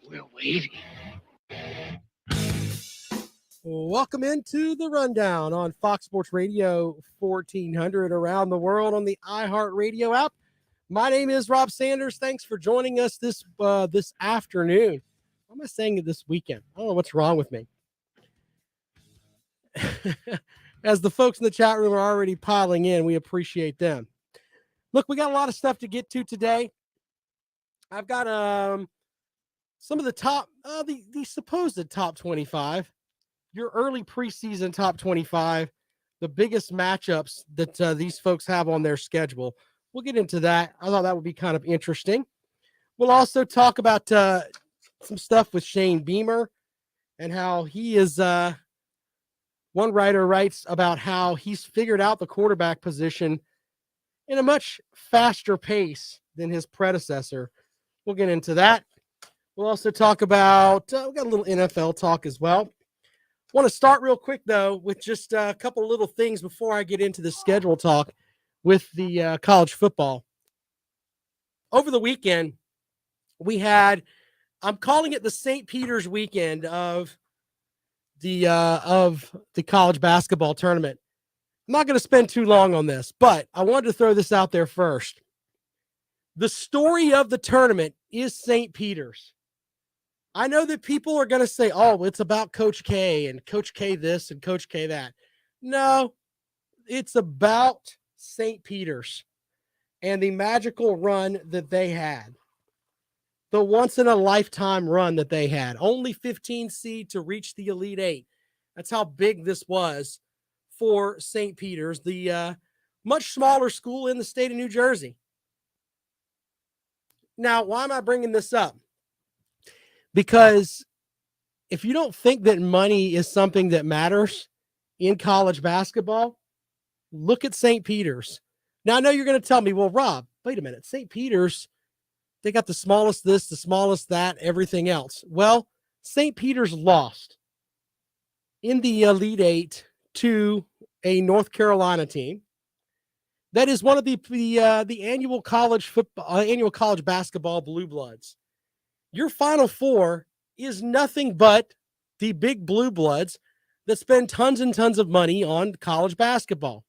We're waiting. Welcome into the Rundown on Fox Sports Radio 1400 around the world on the iHeartRadio app. My name is Rob Sanders. Thanks for joining us this afternoon. Why am I saying it this weekend? I don't know what's wrong with me. As the folks in the chat room are already piling in, we appreciate them. Look, we got a lot of stuff to get to today. I've got some of the top, the supposed top 25, your early preseason top 25, the biggest matchups that these folks have on their schedule. We'll get into that. I thought that would be kind of interesting. We'll also talk about some stuff with Shane Beamer and how he is, one writer writes about how he's figured out the quarterback position in a much faster pace than his predecessor. We'll get into that. We'll also talk about, we've got a little NFL talk as well. Want to start real quick, though, with just a couple of little things before I get into the schedule talk with the college football. Over the weekend, we had, I'm calling it the St. Peter's weekend of the college basketball tournament. I'm not going to spend too long on this, but I wanted to throw this out there first. The story of the tournament is St. Peter's. I know that people are going to say, oh, it's about Coach K and Coach K this and Coach K that. No, it's about St. Peter's and the magical run that they had. The once-in-a-lifetime run that they had. Only 15 seed to reach the Elite Eight. That's how big this was for St. Peter's, the much smaller school in the state of New Jersey. Now, why am I bringing this up? Because if you don't think that money is something that matters in college basketball, look at St. Peter's. Now, I know you're going to tell me, well, Rob, wait a minute. St. Peter's, they got the smallest this, the smallest that, everything else. Well, St. Peter's lost in the Elite Eight to a North Carolina team. That is one of the annual college football, annual college basketball Blue Bloods. Your Final Four is nothing but the big Blue Bloods that spend tons and tons of money on college basketball.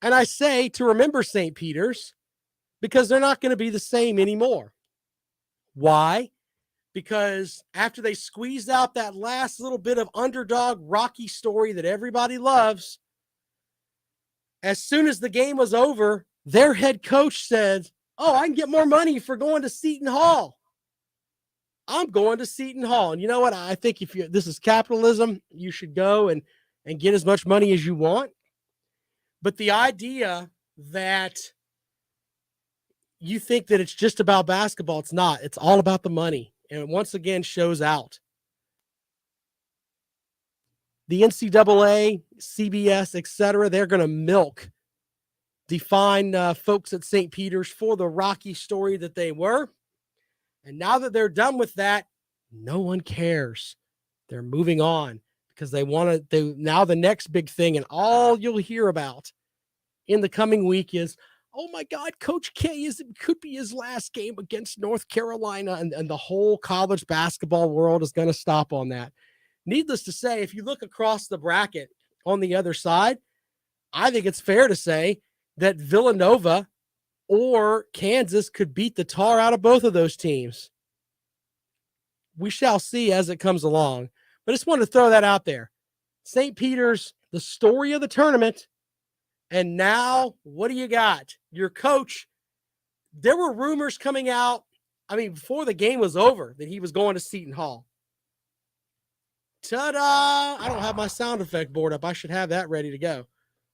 And I say to remember St. Peter's because they're not going to be the same anymore. Why? Because after they squeezed out that last little bit of underdog Rocky story that everybody loves, as soon as the game was over, their head coach said, oh, I can get more money for going to Seton Hall. I'm going to Seton Hall. And you know what? I think if this is capitalism, you should go and get as much money as you want. But the idea that you think that it's just about basketball, it's not. It's all about the money. And it once again shows out. The NCAA, CBS, etc., they're going to milk the fine folks at St. Peter's for the rocky story that they were. And now that they're done with that, no one cares. They're moving on because they want to. Now the next big thing, and all you'll hear about in the coming week is, oh my God, Coach K could be his last game against North Carolina, and the whole college basketball world is going to stop on that. Needless to say, if you look across the bracket on the other side, I think it's fair to say that Villanova or Kansas could beat the tar out of both of those teams. We shall see as it comes along. But I just wanted to throw that out there. St. Peter's, the story of the tournament. And now, what do you got? Your coach, there were rumors coming out, before the game was over, that he was going to Seton Hall. Ta-da! I don't have my sound effect board up. I should have that ready to go.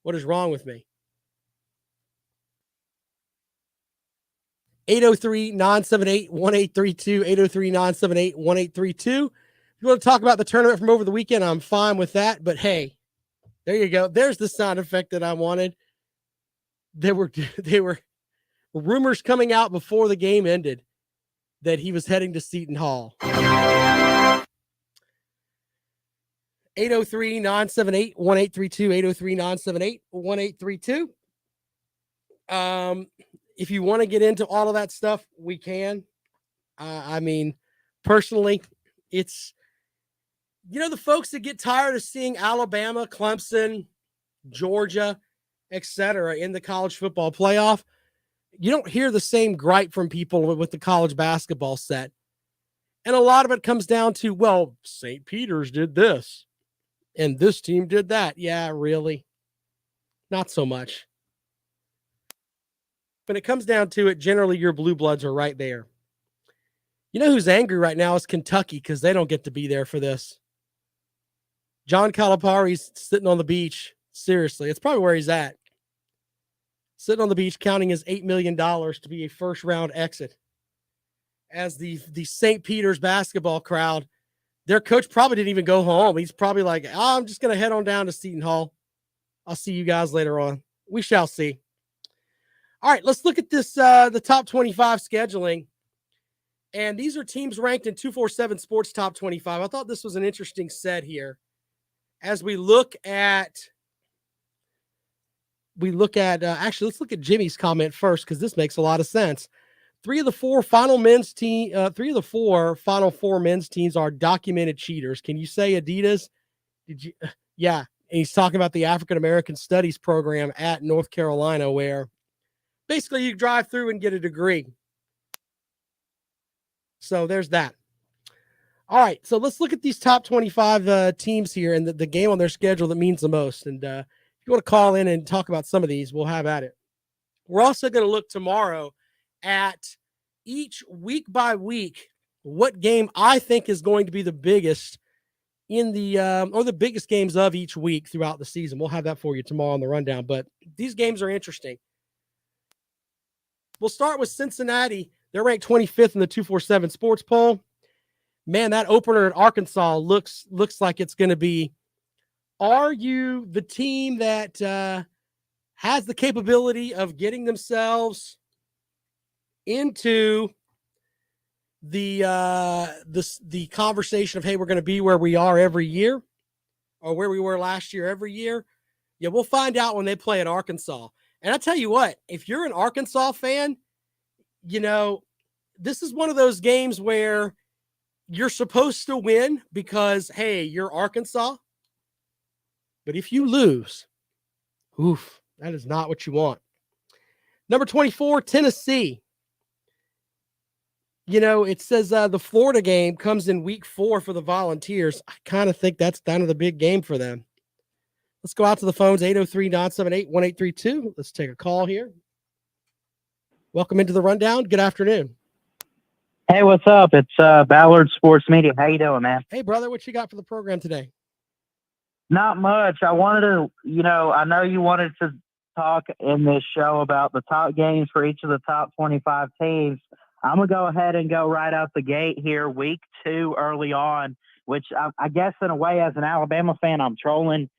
What is wrong with me? 803-978-1832, 803-978-1832. If you want to talk about the tournament from over the weekend, I'm fine with that. But hey, there you go. There's the sound effect that I wanted. There were rumors coming out before the game ended that he was heading to Seton Hall. 803-978-1832, 803-978-1832. If you want to get into all of that stuff, we can. personally, it's, the folks that get tired of seeing Alabama, Clemson, Georgia, etc. in the college football playoff, you don't hear the same gripe from people with the college basketball set. And a lot of it comes down to, well, St. Peter's did this and this team did that. Yeah, really? Not so much. When it comes down to it, generally your blue bloods are right there. You know who's angry right now is Kentucky because they don't get to be there for this. John Calipari's sitting on the beach. Seriously, it's probably where he's at. Sitting on the beach counting his $8 million to be a first-round exit. As the St. Peter's basketball crowd, their coach probably didn't even go home. He's probably like, I'm just going to head on down to Seton Hall. I'll see you guys later on. We shall see. All right, let's look at this, the top 25 scheduling. And these are teams ranked in 247 Sports Top 25. I thought this was an interesting set here. As we look at actually, let's look at Jimmy's comment first because this makes a lot of sense. Three of the four Final Four men's teams are documented cheaters. Can you say Adidas? Did you? Yeah, and he's talking about the African American Studies program at North Carolina, where basically you drive through and get a degree. So there's that. All right, so let's look at these top 25 teams here and the game on their schedule that means the most. And if you want to call in and talk about some of these, we'll have at it. We're also going to look tomorrow at each week by week what game I think is going to be the biggest in the or the biggest games of each week throughout the season. We'll have that for you tomorrow on the rundown. But these games are interesting. We'll start with Cincinnati. They're ranked 25th in the 247 Sports Poll. Man, that opener at Arkansas looks like it's going to be, are you the team that has the capability of getting themselves into the conversation of, hey, we're going to be where we are every year or where we were last year every year? Yeah, we'll find out when they play at Arkansas. And I tell you what, if you're an Arkansas fan, this is one of those games where you're supposed to win because, hey, you're Arkansas. But if you lose, that is not what you want. Number 24, Tennessee. It says the Florida game comes in week 4 for the Volunteers. I kind of think that's kind of the big game for them. Let's go out to the phones, 803-978-1832. Let's take a call here. Welcome into the rundown. Good afternoon. Hey, what's up? It's Ballard Sports Media. How you doing, man? Hey, brother. What you got for the program today? Not much. I wanted to, I know you wanted to talk in this show about the top games for each of the top 25 teams. I'm going to go ahead and go right out the gate here, week 2 early on, which I guess in a way as an Alabama fan, I'm trolling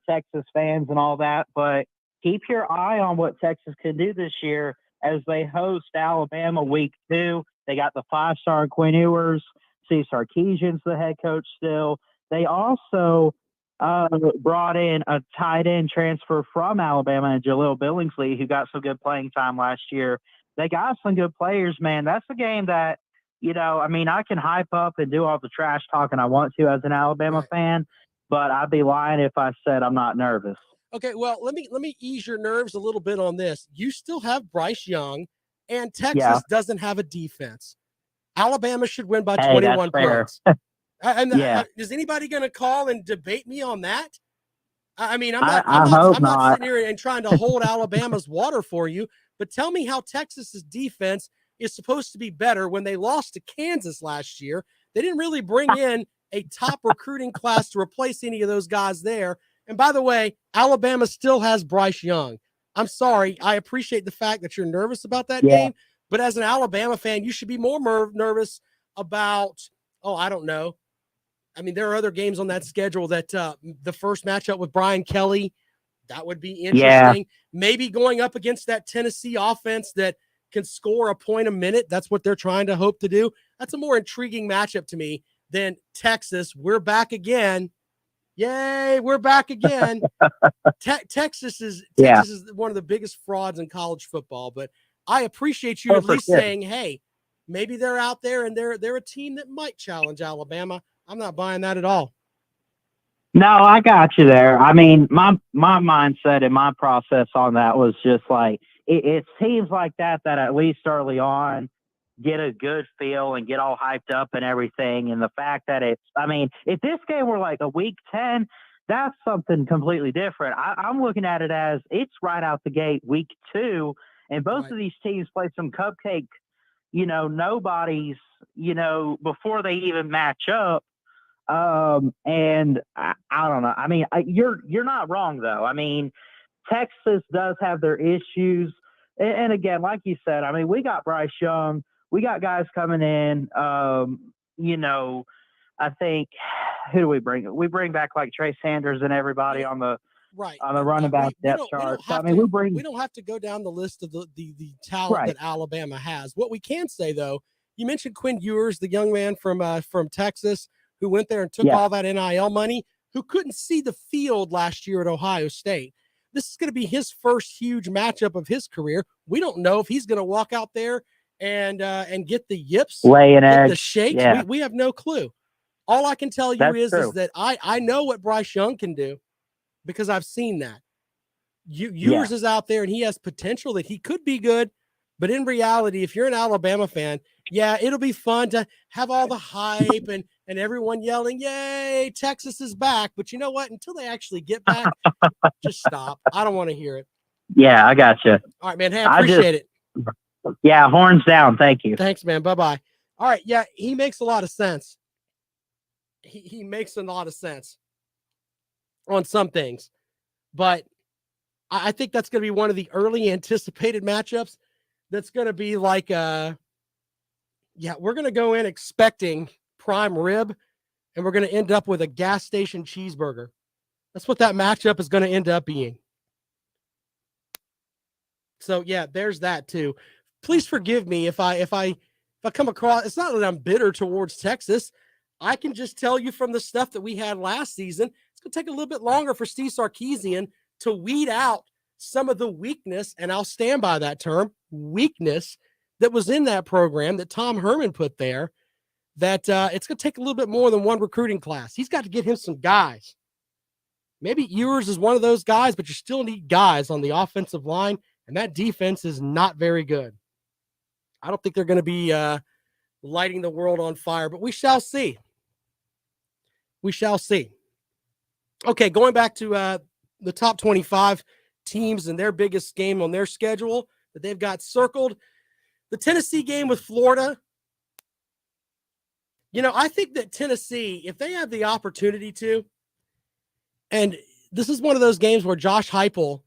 Texas fans and all that, but keep your eye on what Texas can do this year as they host Alabama week 2. They got the 5-star Quinn Ewers, Steve Sarkisian's the head coach still. They also brought in a tight end transfer from Alabama, and Jaleel Billingsley, who got some good playing time last year. They got some good players, man. That's a game that, I can hype up and do all the trash talking I want to as an Alabama fan, but I'd be lying if I said I'm not nervous. Okay, well, let me ease your nerves a little bit on this. You still have Bryce Young, and Texas doesn't have a defense. Alabama should win by 21 points. Is anybody going to call and debate me on that? I'm not sitting here and trying to hold Alabama's water for you, but tell me how Texas's defense is supposed to be better when they lost to Kansas last year. They didn't really bring in a top recruiting class to replace any of those guys there. And by the way, Alabama still has Bryce Young. I'm sorry. I appreciate the fact that you're nervous about that game, but as an Alabama fan, you should be more nervous about, I don't know. I mean, there are other games on that schedule that the first matchup with Brian Kelly, that would be interesting. Yeah. Maybe going up against that Tennessee offense that can score a point a minute. That's what they're trying to hope to do. That's a more intriguing matchup to me than Texas. We're back again. Yay, we're back again. Texas is one of the biggest frauds in college football, but I appreciate you at least saying, hey, maybe they're out there and they're a team that might challenge Alabama. I'm not buying that at all. No, I got you there. I mean, my mindset and my process on that was just like it seems like that at least early on get a good feel and get all hyped up and everything. And the fact that if this game were like a week 10, that's something completely different. I'm looking at it as it's right out the gate week 2, and both of these teams play some cupcake, nobodies, before they even match up. And I don't know. I mean, you're not wrong though. I mean, Texas does have their issues, and again, like you said, I mean, we got Bryce Young, we got guys coming in. I think who do we bring? We bring back like Trey Sanders and everybody on the running back depth chart. We don't have to go down the list of the talent that Alabama has. What we can say though, you mentioned Quinn Ewers, the young man from Texas, who went there and took all that NIL money, who couldn't see the field last year at Ohio State. This is going to be his first huge matchup of his career. We don't know if he's going to walk out there and get the yips, lay an egg, the shakes. Yeah. We have no clue. All I can tell you is that I know what Bryce Young can do because I've seen that. Ewers is out there and he has potential that he could be good. But in reality, if you're an Alabama fan, it'll be fun to have all the hype and everyone yelling, yay, Texas is back. But you know what? Until they actually get back, just stop. I don't want to hear it. Yeah, I got you. All right, man. Hey, I appreciate it. Yeah, horns down. Thank you. Thanks, man. Bye-bye. All right, yeah, he makes a lot of sense. He makes a lot of sense on some things. But I think that's going to be one of the early anticipated matchups. That's going to be like, we're going to go in expecting prime rib, and we're going to end up with a gas station cheeseburger. That's what that matchup is going to end up being. So, there's that too. Please forgive me if I come across, it's not that I'm bitter towards Texas. I can just tell you from the stuff that we had last season, it's going to take a little bit longer for Steve Sarkisian to weed out some of the weakness, and I'll stand by that term, weakness, that was in that program that Tom Herman put there, that it's going to take a little bit more than one recruiting class. He's got to get him some guys. Maybe Ewers is one of those guys, but you still need guys on the offensive line, and that defense is not very good. I don't think they're going to be lighting the world on fire, but we shall see. We shall see. Okay, going back to the top 25 teams and their biggest game on their schedule that they've got circled. The Tennessee game with Florida. I think that Tennessee, if they have the opportunity to, and this is one of those games where Josh Heupel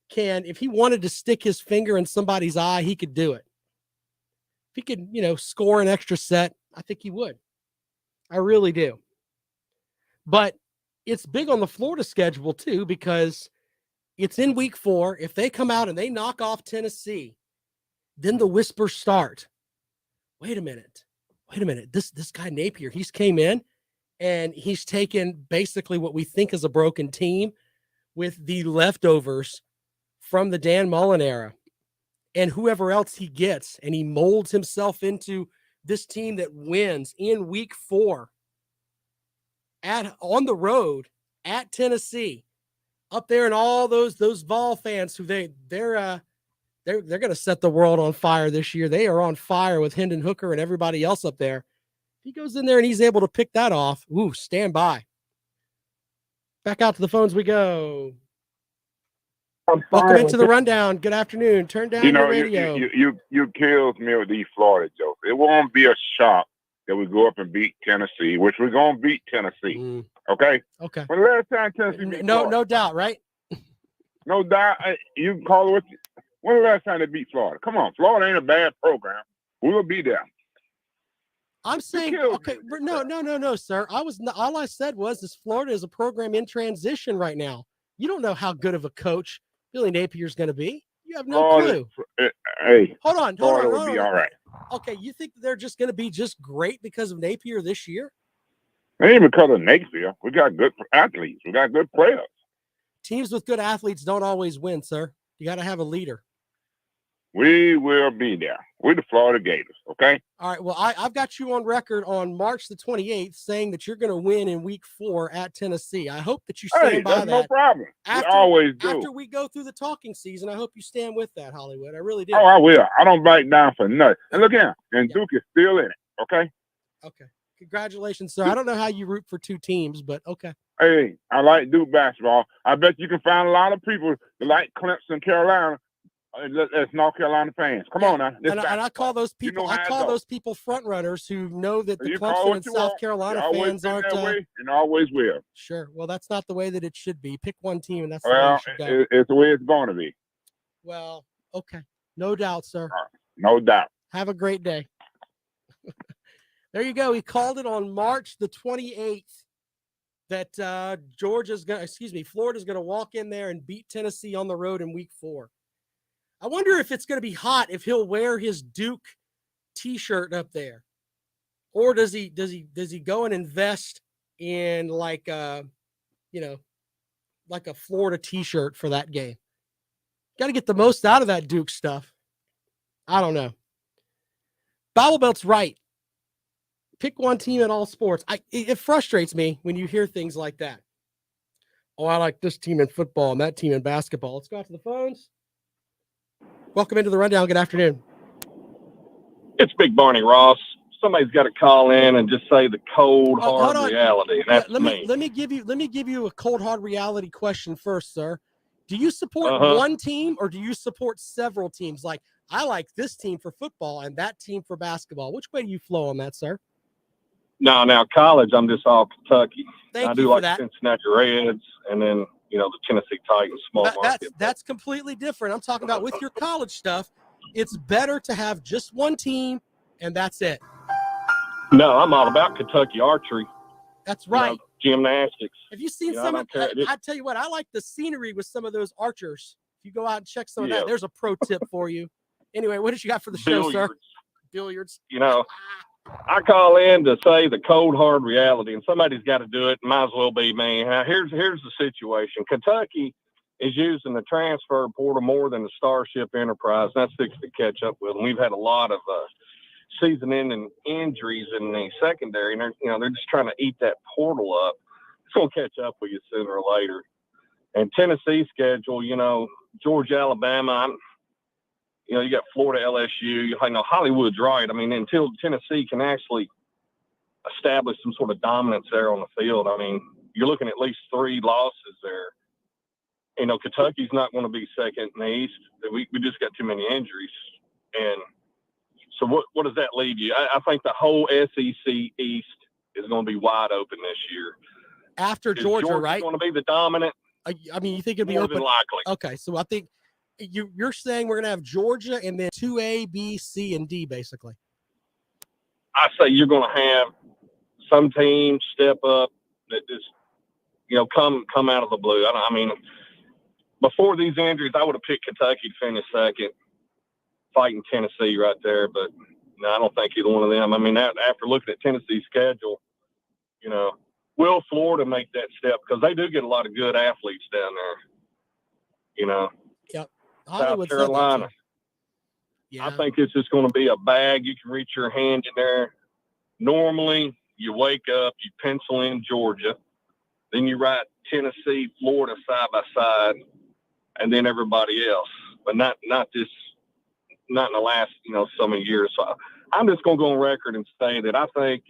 can, if he wanted to stick his finger in somebody's eye, he could do it. If he could, score an extra set, I think he would. I really do. But it's big on the Florida schedule too, because it's in week 4. If they come out and they knock off Tennessee, then the whispers start. Wait a minute. This guy Napier, he's came in and he's taken basically what we think is a broken team with the leftovers from the Dan Mullen era and whoever else he gets, and he molds himself into this team that wins in week 4 on the road at Tennessee. Up there, and all those Vol fans who they're going to set the world on fire this year. They are on fire with Hendon Hooker and everybody else up there. If he goes in there and he's able to pick that off, stand by. Back out to the phones we go. Welcome into the rundown. Good afternoon. Turn down your radio. You kills me with these Florida jokes. It won't be a shock that we go up and beat Tennessee, which we're going to beat Tennessee. Okay. When the last time Tennessee beat Florida? No doubt, right? No doubt. You can call it. When the last time they beat Florida? Come on, Florida ain't a bad program. We'll be there. I'm saying, okay, no, sir. All I said was this: Florida is a program in transition right now. You don't know how good of a coach Billy Napier's going to be. You have no clue. Hey, hold on. Florida will be all right. Okay, you think they're just going to be just great because of Napier this year? It ain't because of Napier. We got good athletes. We got good players. Teams with good athletes don't always win, sir. You got to have a leader. We will be there. We're the Florida Gators, okay? All right. Well, I've got you on record on March the 28th saying that you're going to win in week 4 at Tennessee. I hope that you stand by that. No problem. We always do. After we go through the talking season, I hope you stand with that, Hollywood. I really do. Oh, I will. I don't bite down for nothing. And look here, and Duke is still in it, okay? Okay. Congratulations, sir. I don't know how you root for 2 teams, but okay. Hey, I like Duke basketball. I bet you can find a lot of people that like Clemson, Carolina, as North Carolina fans. Come on now. And I call those people. I call those people front runners who know that the Clemson and South Carolina fans aren't. And always will. Sure. Well, that's not the way that it should be. Pick one team, and that's the way it should go. It's the way it's going to be. Well, okay, no doubt, sir. No doubt. Have a great day. There you go. He called it on March the 28th that Florida's going to walk in there and beat Tennessee on the road in week 4. I wonder if it's going to be hot if he'll wear his Duke T-shirt up there, or does he go and invest in like a Florida T-shirt for that game? Got to get the most out of that Duke stuff. I don't know. Bible Belt's right. Pick one team in all sports. It frustrates me when you hear things like that. Oh, I like this team in football and that team in basketball. Let's go out to the phones. Welcome into the Rundown. Good afternoon. It's Big Barney Ross. Somebody's got to call in and just say the cold, hard reality. That's me. Let me give you a cold, hard reality question first, sir. Do you support one team or do you support several teams? Like, I like this team for football and that team for basketball. Which way do you flow on that, sir? No, now college, I'm just all Kentucky. I do like Cincinnati Reds and then, the Tennessee Titans, small market. That's completely different. I'm talking about with your college stuff. It's better to have just one team and that's it. No, I'm all about Kentucky archery. That's right. Gymnastics. Have you seen some of I tell you what, I like the scenery with some of those archers. If you go out and check some of that, there's a pro tip for you. Anyway, what did you got for the show, sir? Billiards. I call in to say the cold, hard reality, and somebody's got to do it. Might as well be me. Now, here's the situation. Kentucky is using the transfer portal more than the Starship Enterprise. That's fixing to catch up with them. We've had a lot of season-ending injuries in the secondary, and they're just trying to eat that portal up. It's going to catch up with you sooner or later. And Tennessee's schedule, Georgia, Alabama, you got Florida, LSU. I know Hollywood's right. I mean, until Tennessee can actually establish some sort of dominance there on the field, I mean, you're looking at least 3 losses there. Kentucky's not going to be second in the East. We just got too many injuries. And so what does that leave you? I think the whole SEC East is going to be wide open this year. After Georgia, right? Going to be the dominant. I mean, you think it'll be open? More than likely. Okay, so I think you're saying we're going to have Georgia and then 2A, B, C, and D, basically. I say you're going to have some teams step up that just, come out of the blue. I mean, before these injuries, I would have picked Kentucky to finish second, fighting Tennessee right there. But no, I don't think either one of them. I mean, after looking at Tennessee's schedule, will Florida make that step? Because they do get a lot of good athletes down there. Yep. South Carolina. Yeah. I think it's just going to be a bag. You can reach your hand in there. Normally, you wake up, you pencil in Georgia, then you write Tennessee, Florida side by side, and then everybody else. But not in the last so many years. So I'm just going to go on record and say that I think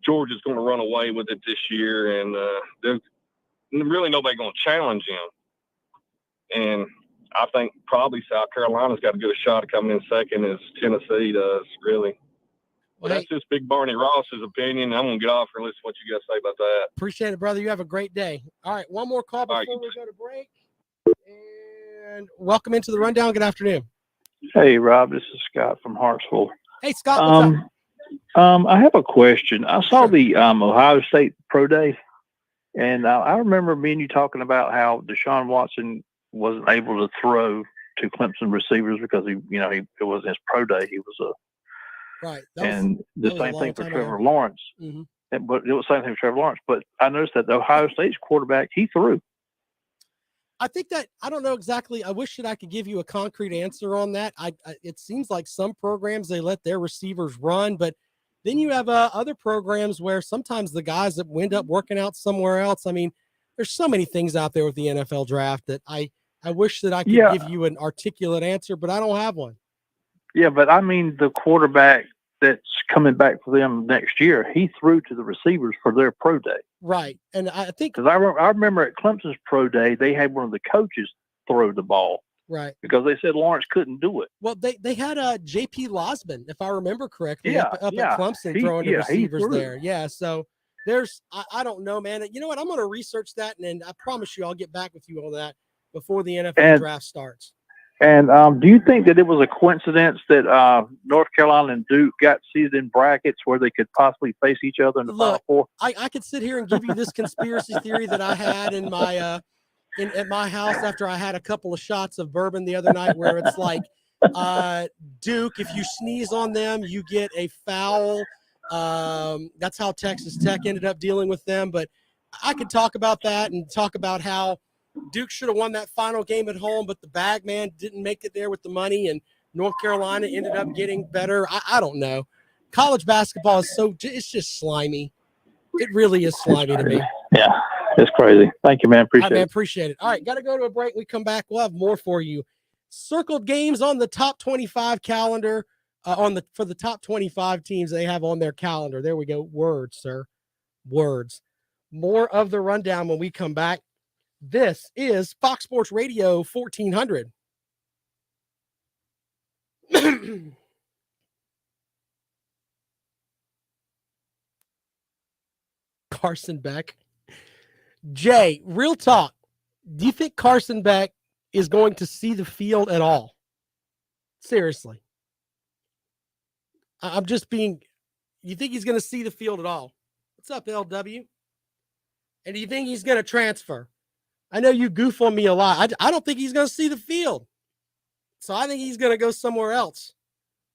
Georgia's going to run away with it this year, and there's really nobody going to challenge them. And I think probably South Carolina's got as good a shot of coming in second as Tennessee does, really. Well, that's just Big Barney Ross's opinion. I'm going to get off here and listen to what you guys say about that. Appreciate it, brother. You have a great day. All right, one more call before we go to break. And welcome into the Rundown. Good afternoon. Hey, Rob. This is Scott from Hartsville. Hey, Scott, what's up? I have a question. I saw the Ohio State Pro Day, and I remember me and you talking about how Deshaun Watson wasn't able to throw to Clemson receivers because it wasn't his pro day. He was right. And the same thing for Trevor Lawrence. Mm-hmm. But it was the same thing for Trevor Lawrence. But I noticed that the Ohio State's quarterback, he threw. I think that I don't know exactly. I wish that I could give you a concrete answer on that. It seems like some programs they let their receivers run, but then you have other programs where sometimes the guys that wind up working out somewhere else. I mean, there's so many things out there with the NFL draft that I wish that I could give you an articulate answer, but I don't have one. Yeah, but I mean, the quarterback that's coming back for them next year, he threw to the receivers for their pro day. Right. And I think because I remember at Clemson's pro day, they had one of the coaches throw the ball. Right. Because they said Lawrence couldn't do it. Well, they had J.P. Losman, if I remember correctly, up at Clemson throwing the receivers there. Yeah. So there's, I don't know, man. You know what? I'm going to research that, and I promise you I'll get back with you on that before the NFL draft starts. And do you think that it was a coincidence that North Carolina and Duke got seated in brackets where they could possibly face each other in the Final Four? I could sit here and give you this conspiracy theory that I had in my at my house after I had a couple of shots of bourbon the other night, where it's like Duke, if you sneeze on them, you get a foul. That's how Texas Tech ended up dealing with them. But I could talk about that and talk about how Duke should have won that final game at home, but the bag man didn't make it there with the money, and North Carolina ended up getting better. I don't know. College basketball is it's just slimy. It really is slimy to me. Yeah, it's crazy. Thank you, man. Appreciate it. All right, got to go to a break. We come back. We'll have more for you. Circled games on the top 25 calendar for the top 25 teams they have on their calendar. There we go. Words, sir. Words. More of the rundown when we come back. This is Fox Sports Radio 1400. Carson Beck. Jay, real talk. Do you think Carson Beck is going to see the field at all? Seriously. I'm just being, you think he's going to see the field at all? What's up, LW? And do you think he's going to transfer? I know you goof on me a lot. I don't think he's going to see the field. So I think he's going to go somewhere else.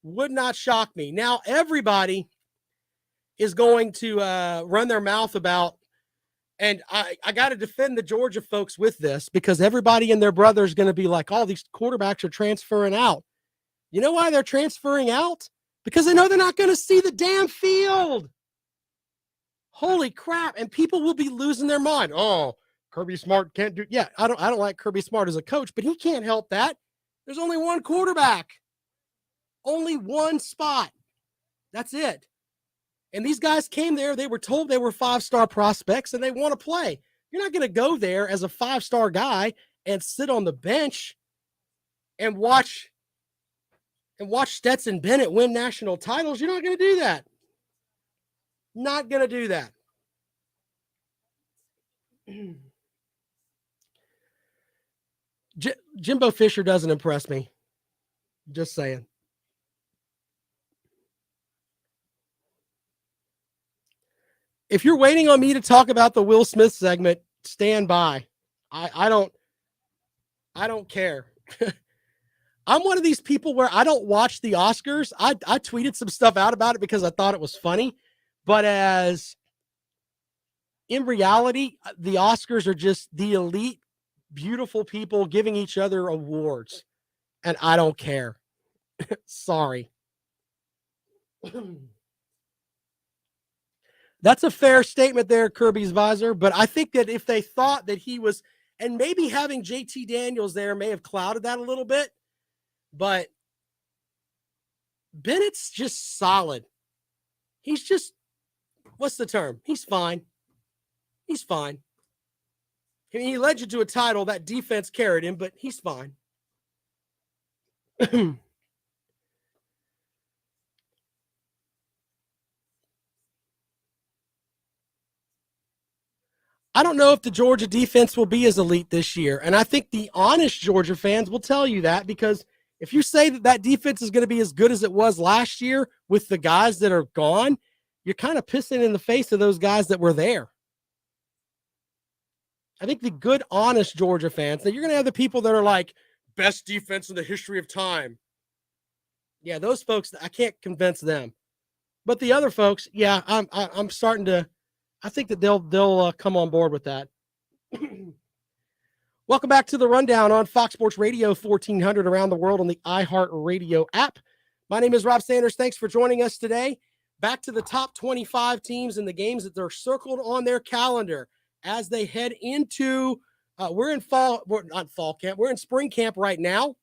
Would not shock me. Now, everybody is going to run their mouth about, and I got to defend the Georgia folks with this, because everybody and their brother is going to be like, oh, these quarterbacks are transferring out. You know why they're transferring out? Because they know they're not going to see the damn field. Holy crap. And people will be losing their mind. Oh, Kirby Smart can't do. Yeah, I don't like Kirby Smart as a coach, but he can't help that. There's only one quarterback. Only one spot. That's it. And these guys came there. They were told they were 5-star prospects and they want to play. You're not going to go there as a 5-star guy and sit on the bench and watch Stetson Bennett win national titles. You're not going to do that. Not going to do that. Jimbo Fisher doesn't impress me. Just saying. If you're waiting on me to talk about the Will Smith segment, stand by. I don't care. I'm one of these people where I don't watch the Oscars. I tweeted some stuff out about it because I thought it was funny. But as in reality, the Oscars are just the elite, beautiful people giving each other awards. And I don't care. Sorry. That's a fair statement there, Kirby's visor. But I think that if they thought that he was, and maybe having JT Daniels there may have clouded that a little bit, but Bennett's just solid. He's just, what's the term? He's fine. He's fine. I mean, he led you to a title. That defense carried him, but he's fine. I don't know if the Georgia defense will be as elite this year. And I think the honest Georgia fans will tell you that, because if you say that defense is going to be as good as it was last year with the guys that are gone, you're kind of pissing in the face of those guys that were there. I think the good, honest Georgia fans, that you're going to have the people that are like, best defense in the history of time. Yeah, those folks, I can't convince them. But the other folks, yeah, I'm starting to, I think that they'll come on board with that. Welcome back to the Rundown on Fox Sports Radio 1400 around the world on the iHeartRadio app. My name is Rob Sanders. Thanks for joining us today. Back to the top 25 teams and the games that they're circled on their calendar as they head into we're in spring camp right now.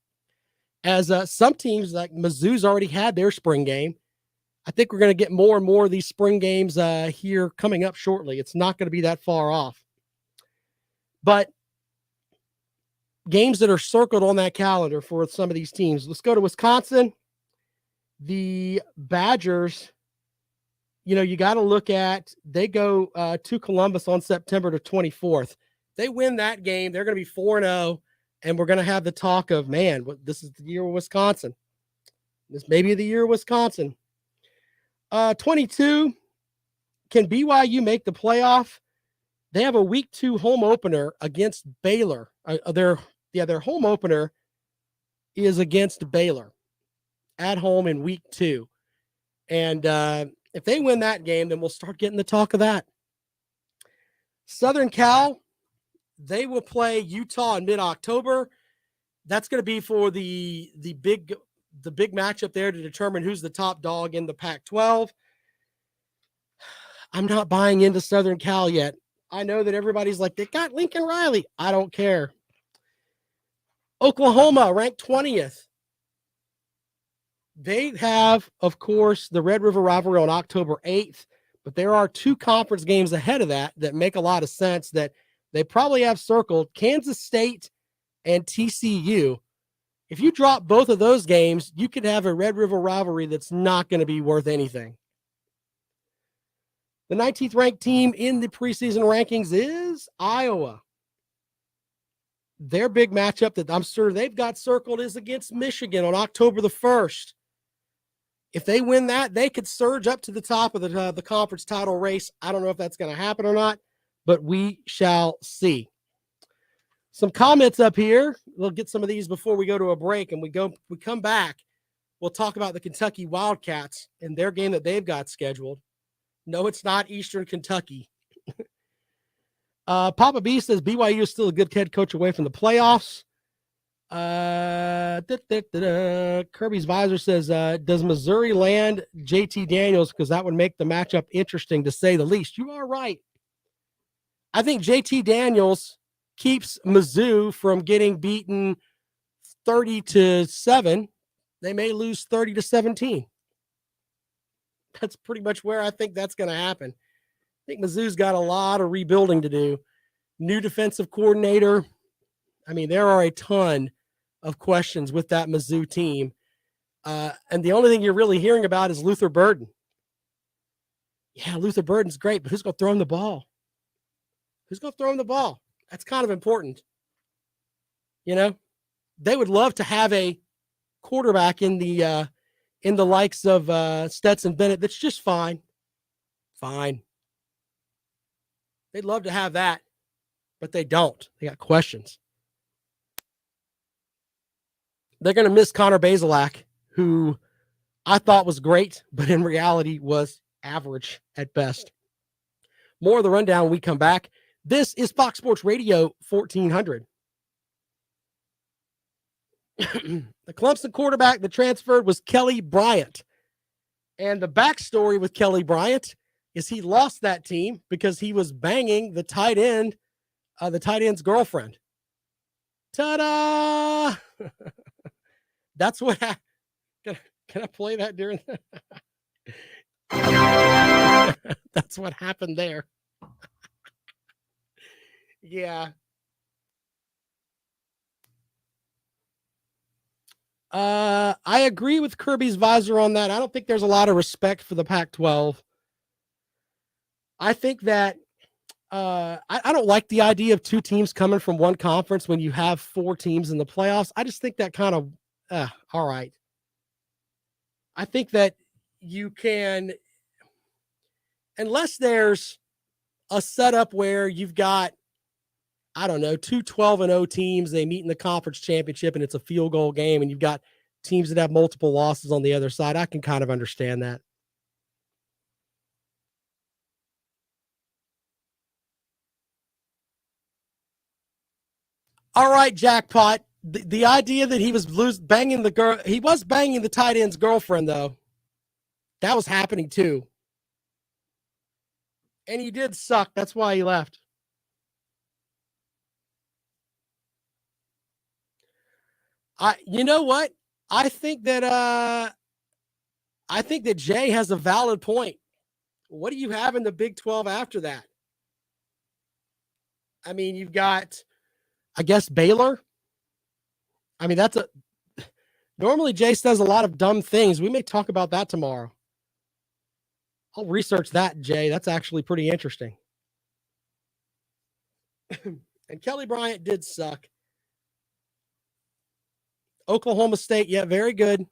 As some teams like Mizzou's already had their spring game. I think we're going to get more and more of these spring games here coming up shortly. It's not going to be that far off. But games that are circled on that calendar for some of these teams. Let's go to Wisconsin. The Badgers, you got to look at, they go to Columbus on September the 24th. They win that game. They're going to be 4-0, and we're going to have the talk of, man, this is the year of Wisconsin. This may be the year of Wisconsin. 22, can BYU make the playoff? They have a week 2 home opener against Baylor. Their home opener is against Baylor at home in week 2. And if they win that game, then we'll start getting the talk of that. Southern Cal, they will play Utah in mid-October. That's going to be for the big matchup there to determine who's the top dog in the Pac-12. I'm not buying into Southern Cal yet. I know that everybody's like, they got Lincoln Riley. I don't care. Oklahoma, ranked 20th. They have, of course, the Red River Rivalry on October 8th, but there are 2 conference games ahead of that make a lot of sense that they probably have circled: Kansas State and TCU. If you drop both of those games, you could have a Red River Rivalry that's not going to be worth anything. The 19th ranked team in the preseason rankings is Iowa. Their big matchup that I'm sure they've got circled is against Michigan on October the 1st. If they win that, they could surge up to the top of the conference title race. I don't know if that's going to happen or not, but we shall see. Some comments up here. We'll get some of these before we go to a break, and we come back. We'll talk about the Kentucky Wildcats and their game that they've got scheduled. No, it's not Eastern Kentucky. Papa B says BYU is still a good head coach away from the playoffs. Kirby's Visor says, does Missouri land JT Daniels? Because that would make the matchup interesting, to say the least. You are right. I think JT Daniels keeps Mizzou from getting beaten 30-7. They may lose 30-17. That's pretty much where I think that's going to happen. I think Mizzou's got a lot of rebuilding to do. New defensive coordinator. I mean, there are a ton of questions with that Mizzou team. And the only thing you're really hearing about is Luther Burden. Yeah, Luther Burden's great, but who's going to throw him the ball? Who's going to throw him the ball? That's kind of important. They would love to have a quarterback in the likes of Stetson Bennett that's just fine. Fine. They'd love to have that, but they don't. They got questions. They're going to miss Connor Bazelak, who I thought was great, but in reality was average at best. More of the rundown when we come back. This is Fox Sports Radio 1400. The Clemson quarterback that transferred was Kelly Bryant. And the backstory with Kelly Bryant is he lost that team because he was banging the tight end's girlfriend. Ta-da! That's what happened. Can I play that during that? That's what happened there. Yeah. I agree with Kirby's Visor on that. I don't think there's a lot of respect for the Pac-12. I think that I don't like the idea of 2 teams coming from one conference when you have 4 teams in the playoffs. I just think that kind of, all right. I think that you can, unless there's a setup where you've got, I don't know, 2 12-0 teams, they meet in the conference championship and it's a field goal game, and you've got teams that have multiple losses on the other side. I can kind of understand that. All right, jackpot. The idea that he was banging the girl, he was banging the tight end's girlfriend, though. That was happening, too. And he did suck. That's why he left. You know what? I think that Jay has a valid point. What do you have in the Big 12 after that? I mean, you've got, I guess, Baylor. I mean, normally Jace does a lot of dumb things. We may talk about that tomorrow. I'll research that, Jay. That's actually pretty interesting. And Kelly Bryant did suck. Oklahoma State, yeah, very good.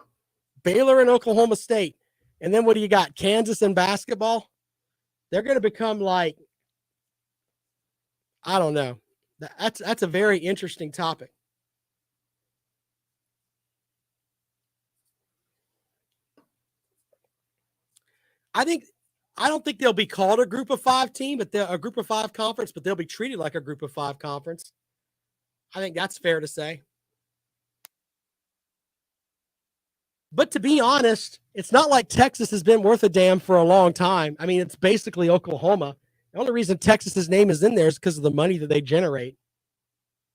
Baylor and Oklahoma State. And then what do you got? Kansas and basketball? They're going to become like, I don't know. That's a very interesting topic. I don't think they'll be called a group of 5 team, but they're a group of 5 conference, but they'll be treated like a group of 5 conference. I think that's fair to say. But to be honest, it's not like Texas has been worth a damn for a long time. I mean, it's basically Oklahoma. The only reason Texas's name is in there is because of the money that they generate.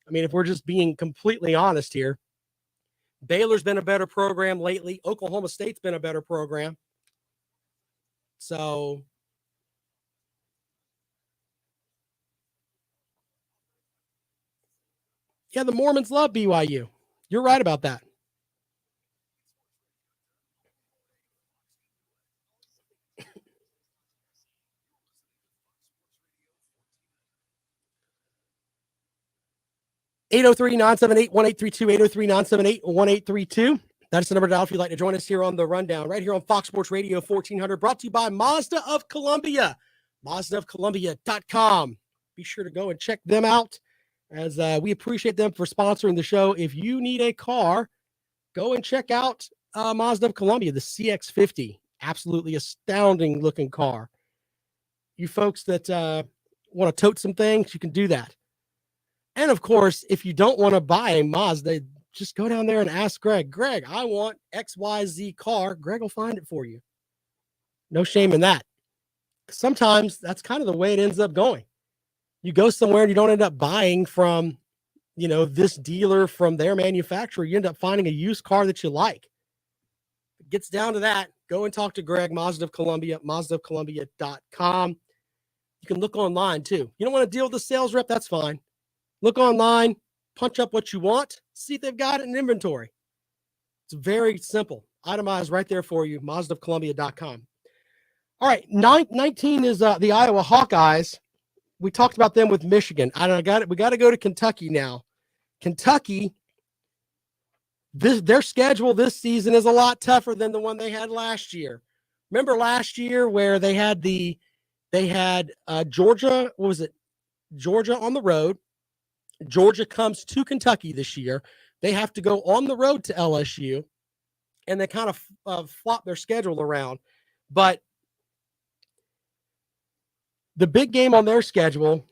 I mean, if we're just being completely honest here, Baylor's been a better program lately. Oklahoma State's been a better program. So, yeah, the Mormons love BYU. You're right about that. (803-978-1832), 803-978-1832. That's the number to dial if you'd like to join us here on the Rundown, right here on Fox Sports Radio 1400, brought to you by Mazda of Columbia, MazdaofColumbia.com. Be sure to go and check them out, as we appreciate them for sponsoring the show. If you need a car, go and check out Mazda of Columbia, the CX-50. Absolutely astounding looking car. You folks that want to tote some things, you can do that. And of course, if you don't want to buy a Mazda, just go down there and ask Greg. Greg, I want XYZ car. Greg will find it for you. No shame in that. Sometimes that's kind of the way it ends up going. You go somewhere and you don't end up buying from, this dealer from their manufacturer. You end up finding a used car that you like. It gets down to that. Go and talk to Greg, Mazda of Columbia, MazdaofColumbia.com. You can look online too. You don't want to deal with the sales rep? That's fine. Look online, punch up what you want, see if they've got it in inventory. It's very simple. Itemized right there for you, MazdaofColumbia.com. All right, 19 is the Iowa Hawkeyes. We talked about them with Michigan. We got to go to Kentucky now. Kentucky, their schedule this season is a lot tougher than the one they had last year. Remember last year where they had Georgia, what was it? Georgia on the road. Georgia comes to Kentucky this year. They have to go on the road to LSU, and they kind of flop their schedule around. But the big game on their schedule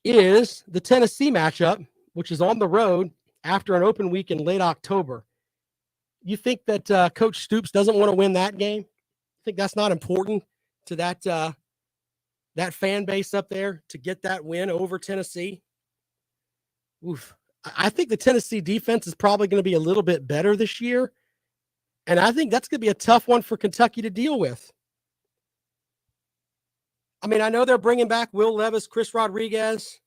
is the Tennessee matchup, which is on the road after an open week in late October. You think that Coach Stoops doesn't want to win that game? I think that's not important to that fan base up there to get that win over Tennessee. Oof. I think the Tennessee defense is probably going to be a little bit better this year. And I think that's going to be a tough one for Kentucky to deal with. I mean, I know they're bringing back Will Levis, Chris Rodriguez,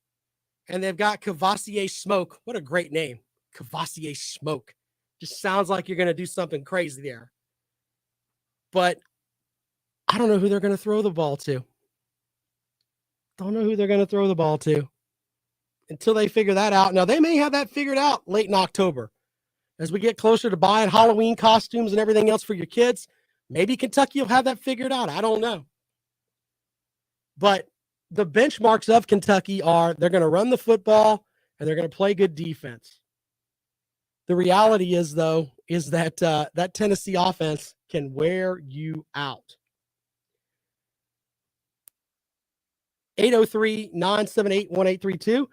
and they've got Cavassier Smoke. What a great name. Cavassier Smoke. Just sounds like you're going to do something crazy there. But I don't know who they're going to throw the ball to. Until they figure that out. Now, they may have that figured out late in October. As we get closer to buying Halloween costumes and everything else for your kids, maybe Kentucky will have that figured out. I don't know. But the benchmarks of Kentucky are they're going to run the football and they're going to play good defense. The reality is, though, is that that Tennessee offense can wear you out. 803-978-1832.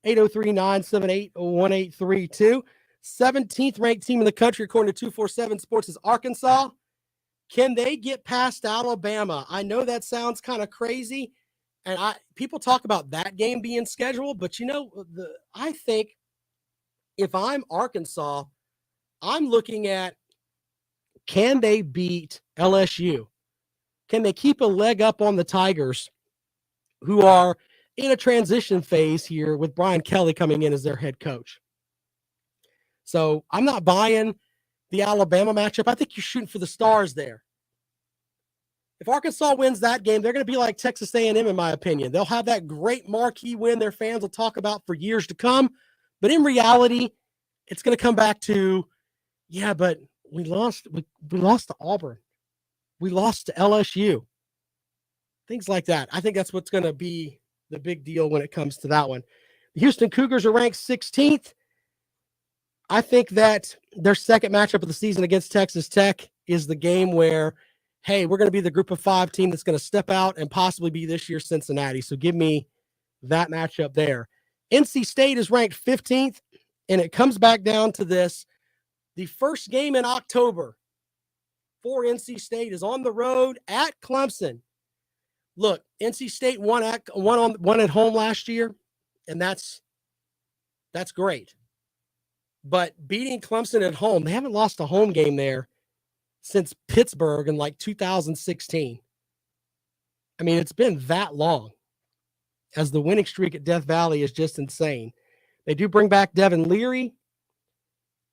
803-978-1832. 17th ranked team in the country, according to 247 Sports, is Arkansas. Can they get past Alabama? I know that sounds kind of crazy, and people talk about that game being scheduled, but I think if I'm Arkansas, I'm looking at, can they beat LSU? Can they keep a leg up on the Tigers, who are in a transition phase here with Brian Kelly coming in as their head coach? So I'm not buying the Alabama matchup. I think you're shooting for the stars there. If Arkansas wins that game, they're going to be like Texas A&M, in my opinion. They'll have that great marquee win their fans will talk about for years to come. But in reality, it's going to come back to, yeah, but we lost to Auburn. We lost to LSU. Things like that. I think that's what's going to be the big deal when it comes to that one. The Houston Cougars are ranked 16th. I think that their second matchup of the season against Texas Tech is the game where, hey, we're going to be the group of 5 team that's going to step out and possibly be this year's Cincinnati. So give me that matchup there. NC State is ranked 15th, and it comes back down to this. The first game in October for NC State is on the road at Clemson. Look, NC State won at home last year, and that's great. But beating Clemson at home, they haven't lost a home game there since Pittsburgh in like 2016. I mean, it's been that long, as the winning streak at Death Valley is just insane. They do bring back Devin Leary,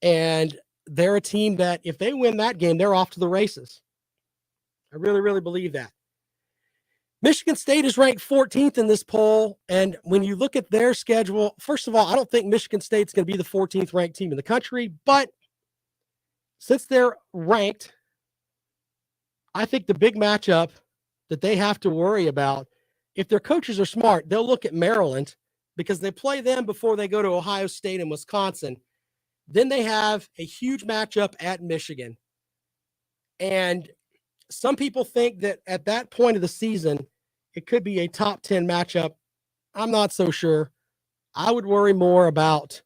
and they're a team that if they win that game, they're off to the races. I really, really believe that. Michigan State is ranked 14th in this poll, and when you look at their schedule, first of all, I don't think Michigan State's going to be the 14th ranked team in the country, but since they're ranked, I think the big matchup that they have to worry about, if their coaches are smart, they'll look at Maryland because they play them before they go to Ohio State and Wisconsin. Then they have a huge matchup at Michigan. And some people think that at that point of the season, it could be a top 10 matchup. I'm not so sure. I would worry more about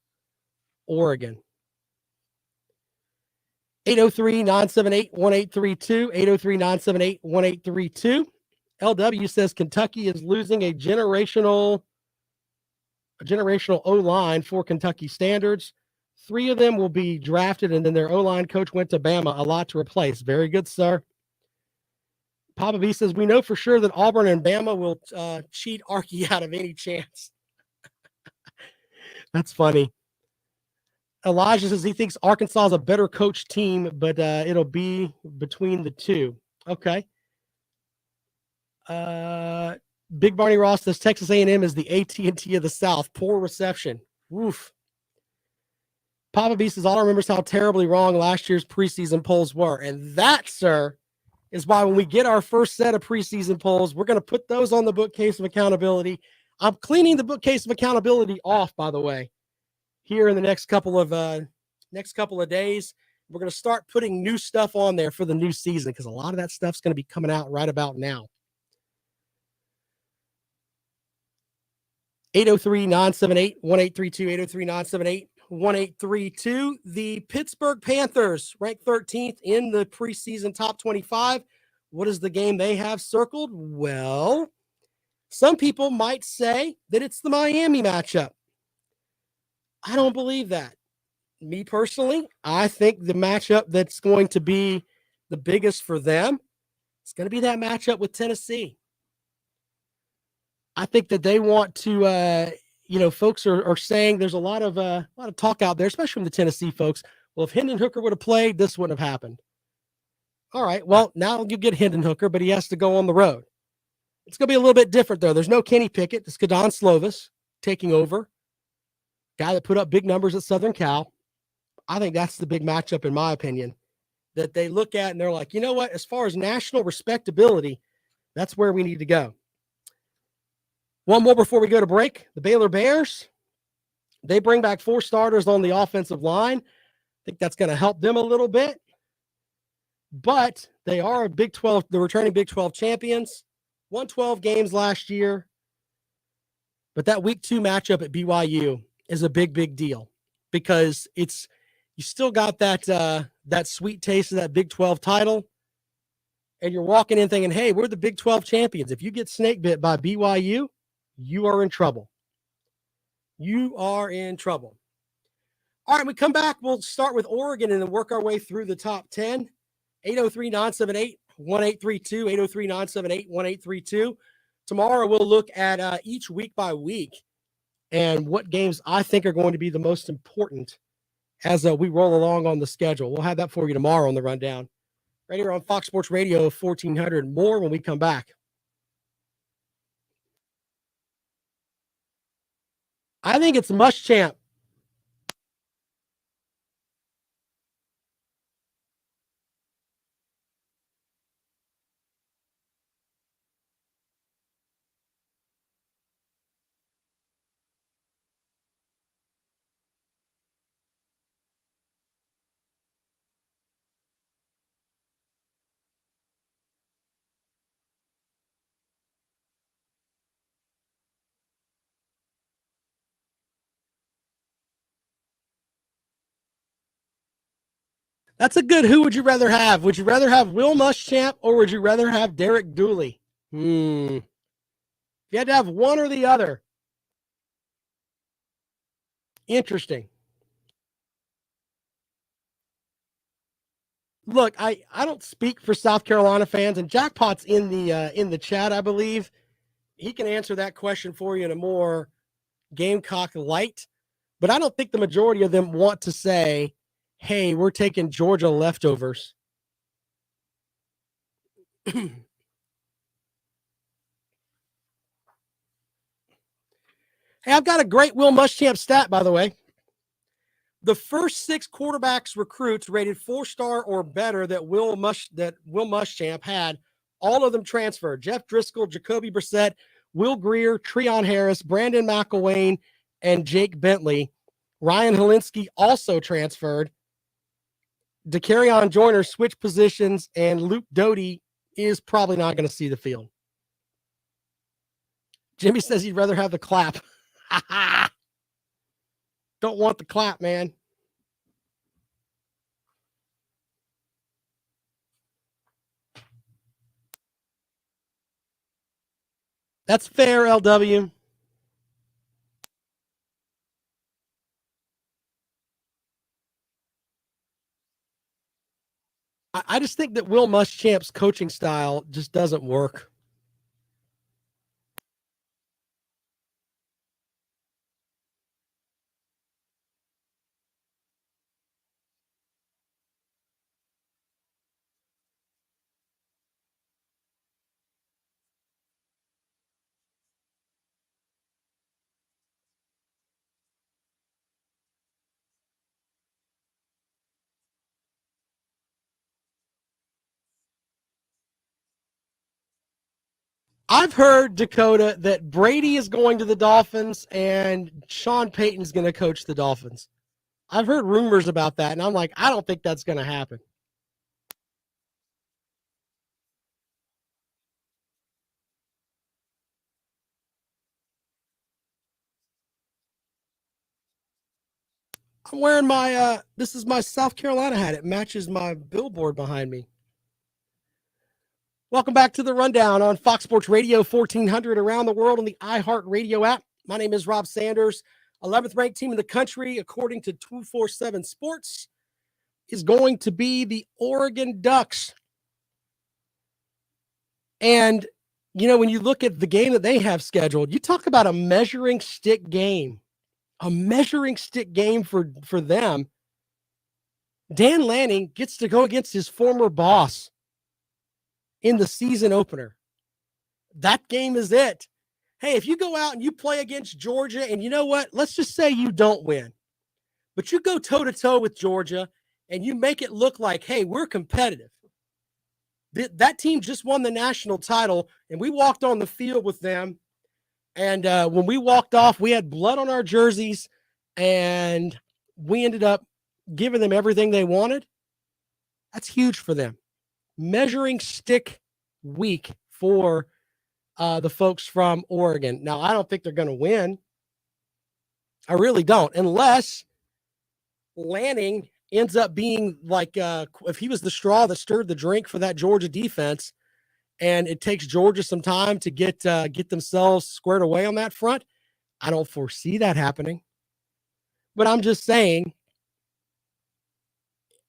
Oregon. 803-978-1832, 803-978-1832. LW says Kentucky is losing a generational O-line for Kentucky standards. 3 of them will be drafted, and then their O-line coach went to Bama. A lot to replace. Very good, sir. Papa B says, we know for sure that Auburn and Bama will cheat Archie out of any chance. That's funny. Elijah says he thinks Arkansas is a better coach team, but it'll be between the two. Okay. Big Barney Ross says Texas A&M is the AT&T of the South. Poor reception. Woof. Papa B says, all I remember is how terribly wrong last year's preseason polls were. And that, sir, is why when we get our first set of preseason polls, we're going to put those on the bookcase of accountability. I'm cleaning the bookcase of accountability off, by the way, here in the next couple of days. We're going to start putting new stuff on there for the new season because a lot of that stuff's going to be coming out right about now. 803-978-1832, 803-978-1832. The Pittsburgh Panthers ranked 13th in the preseason top 25. What is the game they have circled? Well, some people might say that it's the Miami matchup. I don't believe that. Me personally, I think the matchup that's going to be the biggest for them is going to be that matchup with Tennessee. I think that they want to, folks are saying there's a lot of talk out there, especially from the Tennessee folks. Well, if Hendon Hooker would have played, this wouldn't have happened. All right, well, now you get Hendon Hooker, but he has to go on the road. It's going to be a little bit different, though. There's no Kenny Pickett. It's Kadon Slovis taking over. Guy that put up big numbers at Southern Cal. I think that's the big matchup, in my opinion, that they look at and they're like, you know what? As far as national respectability, that's where we need to go. One more before we go to break. The Baylor Bears, they bring back 4 starters on the offensive line. I think that's going to help them a little bit. But they are the returning Big 12 champions. Won 12 games last year. But that week 2 matchup at BYU is a big, big deal because you still got that sweet taste of that Big 12 title, and you're walking in thinking, hey, we're the Big 12 champions. If you get snake bit by BYU, you are in trouble. You are in trouble. All right, we come back. We'll start with Oregon and then work our way through the top 10. 803-978-1832, 803-978-1832. Tomorrow we'll look at each week by week and what games I think are going to be the most important as we roll along on the schedule. We'll have that for you tomorrow on the rundown. Right here on Fox Sports Radio 1400. More when we come back. I think it's Muschamp. That's a good who would you rather have? Would you rather have Will Muschamp or would you rather have Derek Dooley? If you had to have one or the other. Interesting. Look, I don't speak for South Carolina fans, and Jackpot's in the chat, I believe. He can answer that question for you in a more Gamecock light, but I don't think the majority of them want to say, hey, we're taking Georgia leftovers. Hey, I've got a great Will Muschamp stat, by the way. The first 6 quarterbacks recruits rated 4-star or better that Will Muschamp had, all of them transferred. Jeff Driscoll, Jacoby Brissett, Will Greer, Treon Harris, Brandon McElwain, and Jake Bentley. Ryan Helinski also transferred. DeCarrion Joyner switched positions, and Luke Doty is probably not going to see the field. Jimmy says he'd rather have the clap. Don't want the clap, man. That's fair, LW. I just think that Will Muschamp's coaching style just doesn't work. I've heard, Dakota, that Brady is going to the Dolphins and Sean Payton's going to coach the Dolphins. I've heard rumors about that, and I'm like, I don't think that's going to happen. I'm wearing my, this is my South Carolina hat. It matches my billboard behind me. Welcome back to the Rundown on Fox Sports Radio 1400 around the world on the iHeartRadio app. My name is Rob Sanders. 11th ranked team in the country, according to 247 Sports, is going to be the Oregon Ducks. And, you know, when you look at the game that they have scheduled, you talk about a measuring stick game. A measuring stick game for them. Dan Lanning gets to go against his former boss in the season opener. That game is it. Hey, if you go out and you play against Georgia, and you know what? Let's just say you don't win. But you go toe-to-toe with Georgia, and you make it look like, hey, we're competitive. That team just won the national title, and we walked on the field with them. And when we walked off, we had blood on our jerseys, and we ended up giving them everything they wanted. That's huge for them. Measuring stick week for the folks from Oregon. Now, I don't think they're going to win. I really don't, unless Lanning ends up being like, if he was the straw that stirred the drink for that Georgia defense, and it takes Georgia some time to get themselves squared away on that front. I don't foresee that happening. But I'm just saying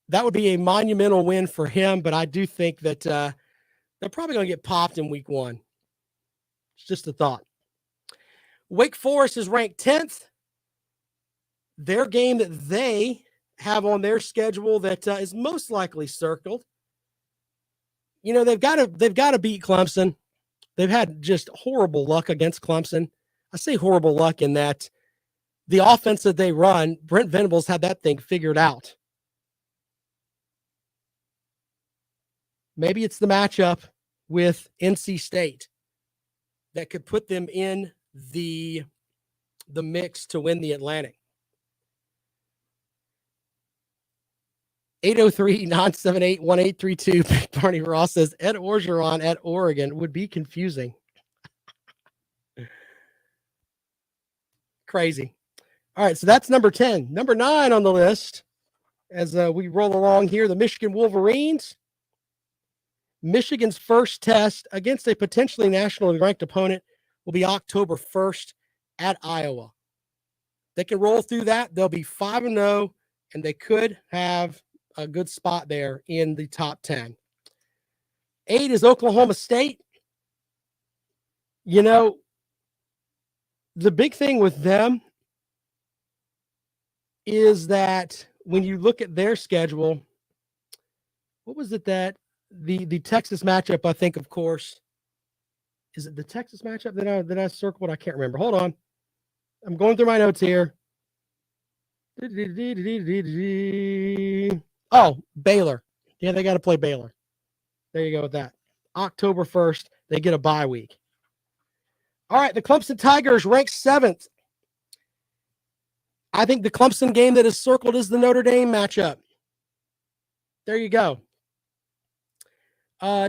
that would be a monumental win for him, but I do think that they're probably going to get popped in week 1. It's just a thought. Wake Forest is ranked 10th. Their game that they have on their schedule that is most likely circled. You know, they've got to beat Clemson. They've had just horrible luck against Clemson. I say horrible luck in that the offense that they run, Brent Venables had that thing figured out. Maybe it's the matchup with NC State that could put them in the mix to win the Atlantic. 803-978-1832. Barney Ross says Ed Orgeron at Oregon would be confusing. Crazy. All right, so that's number 10. Number 9 on the list as we roll along here, the Michigan Wolverines. Michigan's first test against a potentially nationally ranked opponent will be October 1st at Iowa. They can roll through that. They'll be 5-0, and they could have a good spot there in the top 10. 8 is Oklahoma State. You know, the big thing with them is that when you look at their schedule, what was it that the Texas matchup, I think, of course, is it the Texas matchup that I circled? I can't remember. Hold on. I'm going through my notes here. Oh, Baylor. Yeah, they got to play Baylor. There you go with that. October 1st, they get a bye week. All right, the Clemson Tigers ranked 7th. I think the Clemson game that is circled is the Notre Dame matchup. There you go.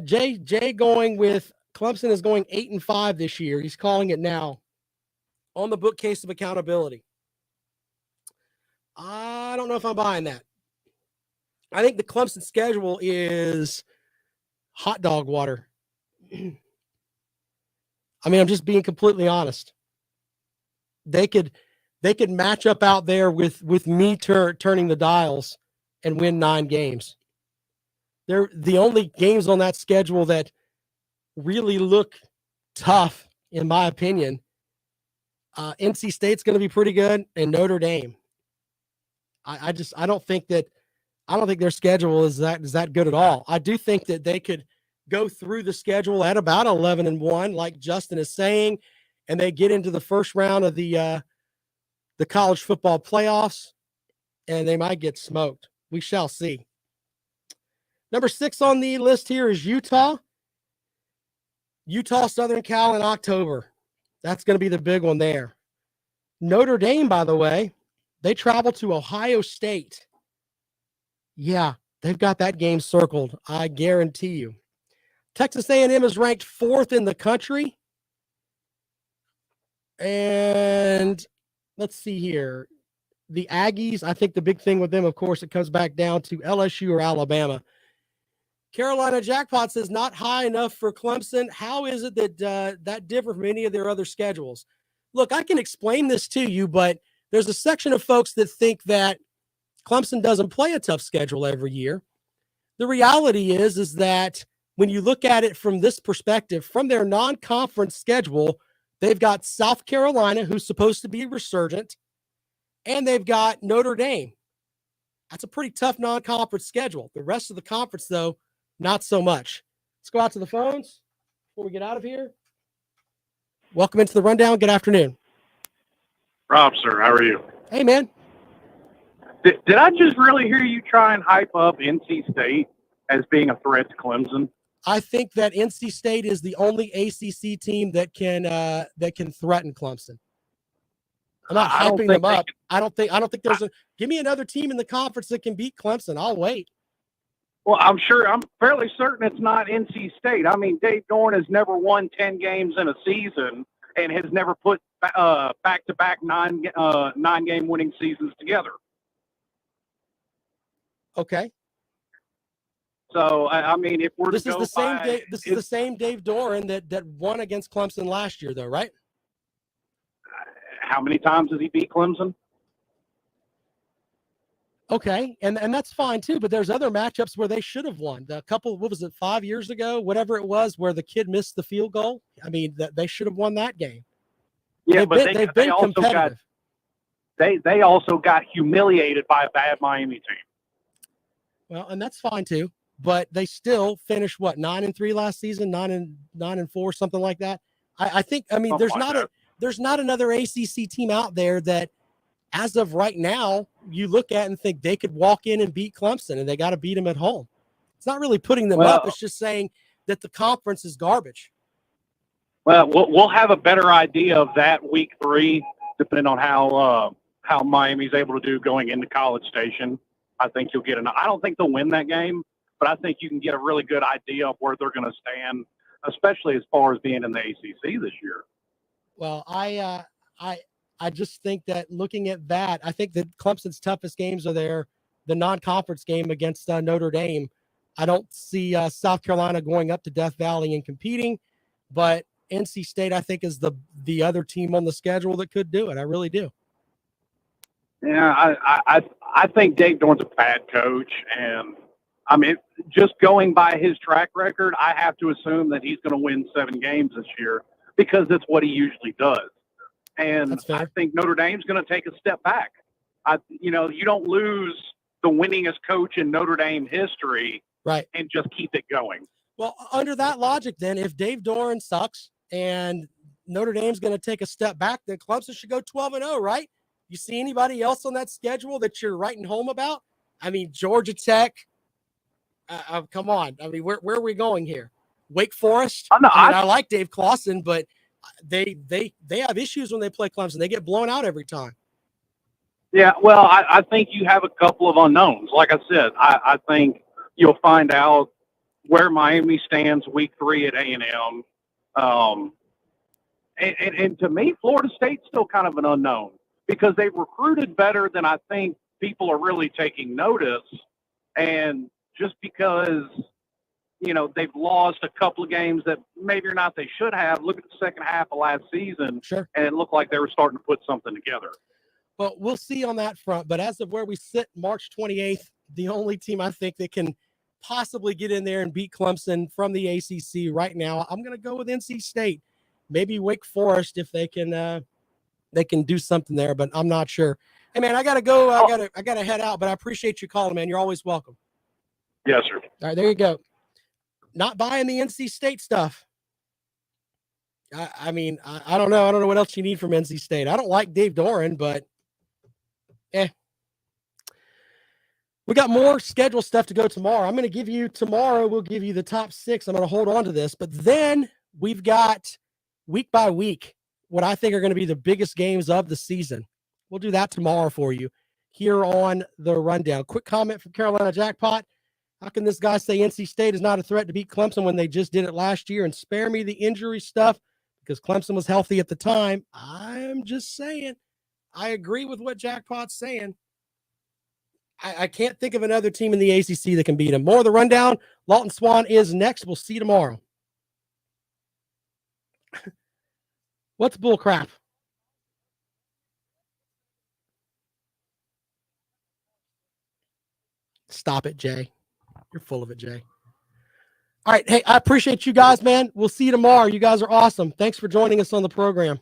Jay going with Clemson is going 8-5 this year. He's calling it now on the bookcase of accountability. I don't know if I'm buying that. I think the Clemson schedule is hot dog water. I mean, I'm just being completely honest. They could match up out there with me turning the dials and win 9 games. They're the only games on that schedule that really look tough, in my opinion. NC State's going to be pretty good, and Notre Dame. I don't think their schedule is that good at all. I do think that they could go through the schedule at about 11-1, like Justin is saying, and they get into the first round of the college football playoffs, and they might get smoked. We shall see. Number 6 on the list here is Utah. Utah, Southern Cal in October. That's going to be the big one there. Notre Dame, by the way, they travel to Ohio State. Yeah, they've got that game circled, I guarantee you. Texas A&M is ranked 4th in the country. And let's see here. The Aggies, I think the big thing with them, of course, it comes back down to LSU or Alabama. Carolina Jackpot says not high enough for Clemson. How is it that that differ from any of their other schedules? Look, I can explain this to you, but there's a section of folks that think that Clemson doesn't play a tough schedule every year. The reality is that when you look at it from this perspective, from their non-conference schedule, they've got South Carolina, who's supposed to be resurgent, and they've got Notre Dame. That's a pretty tough non-conference schedule. The rest of the conference, though, not so much. Let's go out to the phones before we get out of here. Welcome into the rundown. Good afternoon. Rob, sir, how are you? Hey, man. Did I just really hear you try and hype up NC State as being a threat to Clemson? I think that NC State is the only ACC team that can threaten Clemson. I'm not hyping them up. I don't think there's give me another team in the conference that can beat Clemson. I'll wait. Well, I'm fairly certain it's not NC State. I mean, Dave Doeren has never won 10 games in a season and has never put back-to-back nine-game winning seasons together. Okay. So, I mean, if we're this to is go the same by, Dave, this is the same Dave Doeren that won against Clemson last year, though, right? How many times has he beat Clemson? Okay, and that's fine too, but there's other matchups where they should have won. A couple, what was it, 5 years ago, whatever it was, where the kid missed the field goal. I mean, they should have won that game. Yeah, they've been also competitive. They also got humiliated by a bad Miami team. Well, and that's fine too, but they still finished 9-3 last season, 9-4, something like that. I think. I mean, there's not another ACC team out there that, as of right now, you look at and think they could walk in and beat Clemson, and they got to beat them at home. It's not really putting them up. It's just saying that the conference is garbage. Well, we'll have a better idea of that week 3, depending on how Miami's able to do going into College Station. I think you'll get I don't think they'll win that game, but I think you can get a really good idea of where they're going to stand, especially as far as being in the ACC this year. Well, I just think that looking at that, I think that Clemson's toughest games are the non-conference game against Notre Dame. I don't see South Carolina going up to Death Valley and competing, but NC State, I think, is the other team on the schedule that could do it. I really do. Yeah, I think Dave Doeren's a bad coach, and I mean, just going by his track record, I have to assume that he's going to win 7 games this year because that's what he usually does. And I think Notre Dame's going to take a step back. You don't lose the winningest coach in Notre Dame history, right, and just keep it going. Well, under that logic, then, if Dave Doeren sucks and Notre Dame's going to take a step back, then Clemson should go 12-0, right? You see anybody else on that schedule that you're writing home about? I mean, Georgia Tech. Come on. I mean, where are we going here? Wake Forest. I like Dave Clawson, but they have issues when they play Clemson. They get blown out every time. Yeah, well, I think you have a couple of unknowns. Like I said, I think you'll find out where Miami stands week 3 at A&M. And to me, Florida State's still kind of an unknown because they've recruited better than I think people are really taking notice. And just because, they've lost a couple of games that maybe or not they should have. Look at the second half of last season. Sure. And it looked like they were starting to put something together. Well, we'll see on that front. But as of where we sit, March 28th, the only team I think that can possibly get in there and beat Clemson from the ACC right now, I'm going to go with NC State. Maybe Wake Forest if they can do something there, but I'm not sure. Hey, man, I got to go. I got to head out, but I appreciate you calling, man. You're always welcome. Yes, sir. All right, there you go. Not buying the NC State stuff. I mean, I don't know. I don't know what else you need from NC State. I don't like Dave Doeren, but we got more schedule stuff to go tomorrow. I'm going to give you tomorrow. We'll give you the top 6. I'm going to hold on to this, but then we've got week by week what I think are going to be the biggest games of the season. We'll do that tomorrow for you here on the Rundown. Quick comment from Carolina Jackpot. How can this guy say NC State is not a threat to beat Clemson when they just did it last year and spare me the injury stuff because Clemson was healthy at the time? I'm just saying. I agree with what Jackpot's saying. I can't think of another team in the ACC that can beat him. More of the Rundown. Lawton Swan is next. We'll see you tomorrow. What's bull crap? Stop it, Jay. You're full of it, Jay. All right. Hey, I appreciate you guys, man. We'll see you tomorrow. You guys are awesome. Thanks for joining us on the program.